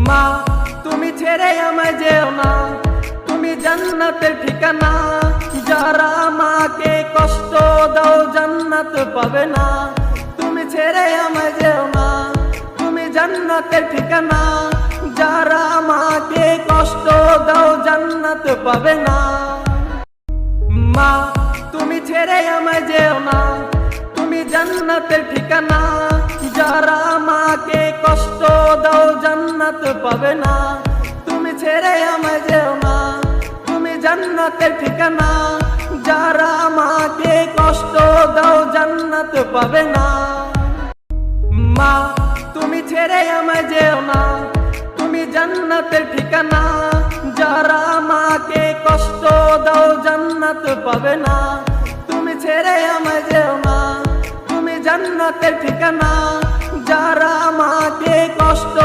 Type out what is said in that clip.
মা তুমি ছেড়ে আমায় যেও না, তুমি জান্নাতের ঠিকানা। যারা মাকে কষ্ট দাও জান্নাত পাবে না। তুমি ছেড়ে আমায় যেও না, তুমি জান্নাতের ঠিকানা। যারা মাকে কষ্ট দাও জান্নাত পাবে না। মা তুমি ছেড়ে আমায় যেও না, তুমি জান্নাতের ঠিকানা। যারা মাকে কষ্ট দাও জান্নাত পাবে না। তুমি ছেড়ে আমায় যেও না, তুমি জান্নাতের ঠিকানা। যারা মাকে কষ্ট দাও জান্নাত পাবে না। মা তুমি ছেড়ে আমায় যেও না, তুমি জান্নাতের ঠিকানা। যারা মাকে কষ্ট দাও জান্নাত পাবে না। তুমি ছেড়ে আমায় যেও না, তুমি জান্নাতের ঠিকানা। যারা মাকে কষ্ট